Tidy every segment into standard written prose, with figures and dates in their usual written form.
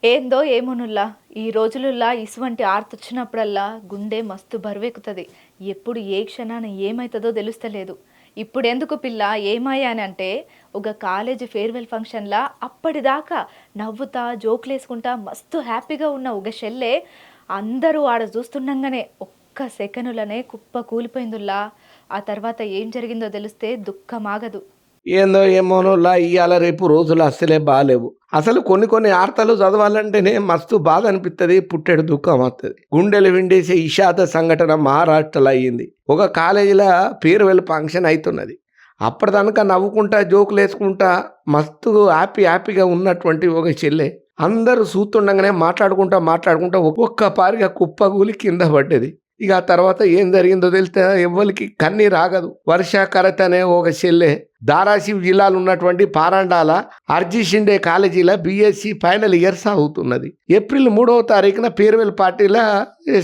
ఏందో ఏమోనుల్లా ఈ రోజులుల్లా ఇసువంటి ఆర్తొచ్చినప్పుడల్లా గుండె మస్తు బరువెక్కుతుంది. ఎప్పుడు ఏ క్షణాన ఏమైతుందో తెలుస్తలేదు. ఇప్పుడెందుకు పిల్ల ఏమయ్యా అని అంటే ఒక కాలేజ్ ఫేర్వెల్ ఫంక్షన్లా అప్పటిదాకా నవ్వుతా జోకులేసుకుంటా మస్తు హ్యాపీగా ఉన్న ఒక షెల్లే అందరూ ఆడ చూస్తుండగానే ఒక్క సెకనులనే కుప్ప కూలిపోయిందుల్లా. ఆ తర్వాత ఏం జరిగిందో తెలిస్తే దుఃఖమాగదు. ఏందో ఏమోనోలా ఇయ్యాల రేపు రోజులు అస్సలే బాలేవు. అసలు కొన్ని ఆర్తలు చదవాలంటేనే మస్తు బాధ అనిపిస్తుంది, పుట్టెడు దుఃఖం వస్తుంది. గుండెలు విండేసే ఇషాద సంఘటన మహారాష్ట్రలో అయ్యింది. ఒక కాలేజీలో ఫేర్వెల్ ఫంక్షన్ అవుతున్నది. అప్పటిదాకా నవ్వుకుంటా జోకులు వేసుకుంటా మస్తు హ్యాపీగా ఉన్నటువంటి ఒక చెల్లె అందరూ చూస్తుండగానే మాట్లాడుకుంటా ఒక్క పారిగా కుప్పగూలి కింద పడ్డది. ఇక ఆ తర్వాత ఏం జరిగిందో తెలిస్తే ఎవ్వరికి కన్నీరు ఆగదు. వర్షాకరత్ అనే ఒక చెల్లె ధారాసివ్ జిల్లాలో ఉన్నటువంటి పారండాల ఆర్జీ షిండే కాలేజీలో బీఎస్సీ ఫైనల్ ఇయర్ సాగుతున్నది. ఏప్రిల్ 3వ తారీఖున ఫేర్వెల్ పార్టీలో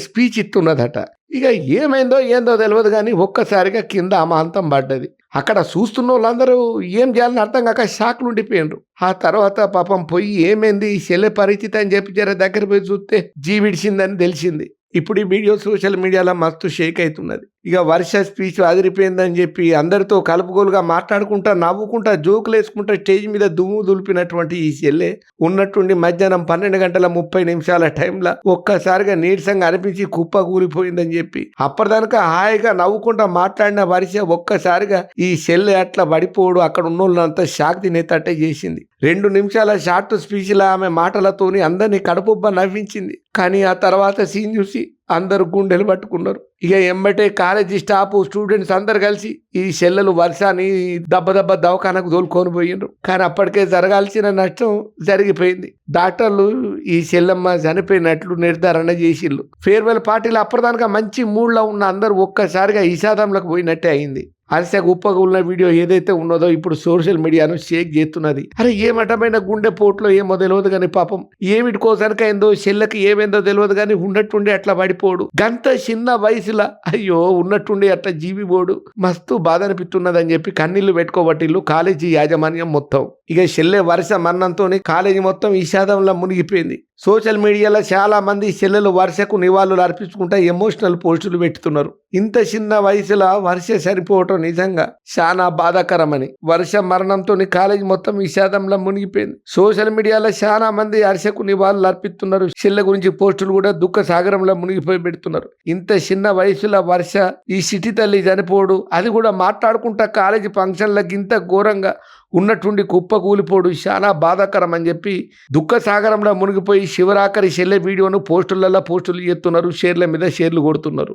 స్పీచ్ ఇస్తున్నదట. ఇక ఏమైందో ఏందో తెలియదు కానీ ఒక్కసారిగా కింద అమాంతం పడ్డది. అక్కడ చూస్తున్న వాళ్ళందరూ ఏం చేయాలని అర్థం కాక షాక్లు ఉండిపోయినరు. ఆ తర్వాత పాపం పోయి ఏమైంది ఈ చెల్లె పరిస్థితి అని చెప్పి జర దగ్గర పోయి చూస్తే జీవిడిచిందని తెలిసింది. ఇప్పుడు ఈ వీడియో సోషల్ మీడియాలో మస్తు షేక్ అవుతున్నది. ఇక వర్ష స్పీచ్ అదిరిపోయిందని చెప్పి అందరితో కలుపుగోలుగా మాట్లాడుకుంటా నవ్వుకుంటా జోకులు వేసుకుంటా స్టేజ్ మీద దుమ్ము దులిపినటువంటి ఈ చెల్లె ఉన్నట్టుండి మధ్యాహ్నం 12:30 టైంలో ఒక్కసారిగా నీరసంగా అనిపించి కుప్ప కూలిపోయిందని చెప్పి అప్పటిదాకా హాయిగా నవ్వుకుంటా మాట్లాడిన వర్ష ఒక్కసారిగా ఈ చెల్లె అట్లా పడిపోడు అక్కడ ఉన్న వాళ్ళంతా షాక్ తినేటట్టే చేసింది. 2 నిమిషాల షార్ట్ స్పీచ్లో ఆమె మాటలతోని అందరినీ కడుపుబ్బ నవ్వించింది. కానీ ఆ తర్వాత సీన్ చూసి అందరు గుండెలు పట్టుకున్నారు. ఇక ఎంబటే కాలేజీ స్టాఫ్ స్టూడెంట్స్ అందరు కలిసి ఈ చెల్లెలు వర్షాన్ని దెబ్బ దవాఖానకు తోలుకొని పోయిండ్రు. కానీ అప్పటికే జరగాల్సిన నష్టం జరిగిపోయింది. డాక్టర్లు ఈ చెల్లెమ్మ చనిపోయినట్లు నిర్ధారణ చేసిళ్ళు. ఫేర్వెల్ పార్టీలు అప్పటిదాకా మంచి మూడ్లో ఉన్న అందరూ ఒక్కసారిగా ఇషాదంలోకి పోయినట్టే అయింది. అరిసె గుప్పగున్న వీడియో ఏదైతే ఉన్నదో ఇప్పుడు సోషల్ మీడియాను షేక్ చేస్తున్నది. అరే ఏమటమైన గుండె పోట్లో ఏమో తెలియదు కానీ పాపం ఏమిటి కోసరికైందో చెల్లెకి ఏమైందో తెలియదు కానీ ఉన్నట్టుండి అట్లా పడిపోడు. గంత చిన్న వయసులో అయ్యో ఉన్నట్టుండి అట్లా జీవిపోడు మస్తు బాధ అనిపిస్తున్నది అని చెప్పి కన్నీళ్లు పెట్టుకోబట్టిల్లు కాలేజీ యాజమాన్యం మొత్తం. ఇక చెల్లె వర్ష మరణంతో కాలేజీ మొత్తం ఇషాదంలో మునిగిపోయింది. సోషల్ మీడియాలో చాలా మంది చెల్లెలు వర్షకు నివాళులు అర్పించుకుంటా ఎమోషనల్ పోస్టులు పెట్టుతున్నారు. ఇంత చిన్న వయసులో వర్ష చనిపోవటం నిజంగా చాలా బాధాకరమని. వర్ష మరణంతో కాలేజీ మొత్తం విషాదంలో మునిగిపోయింది. సోషల్ మీడియాలో చాలా మంది వర్షకు నివాళులు అర్పిస్తున్నారు. చెల్లె గురించి పోస్టులు కూడా దుఃఖ సాగరంలో మునిగిపోయి పెడుతున్నారు. ఇంత చిన్న వయసులో వర్ష ఈ సిటీ తల్లి చనిపోడు, అది కూడా మాట్లాడుకుంటా కాలేజీ ఫంక్షన్లకు ఇంత ఘోరంగా ఉన్నట్టుండి కుప్ప కూలిపోడు చాలా బాధాకరం అని చెప్పి దుఃఖ సాగరంలో మునిగిపోయి శివరాకరి చెల్లె వీడియోను పోస్టులలో పోస్టులు చేస్తున్నారు. షేర్ల మీద షేర్లు కొడుతున్నారు.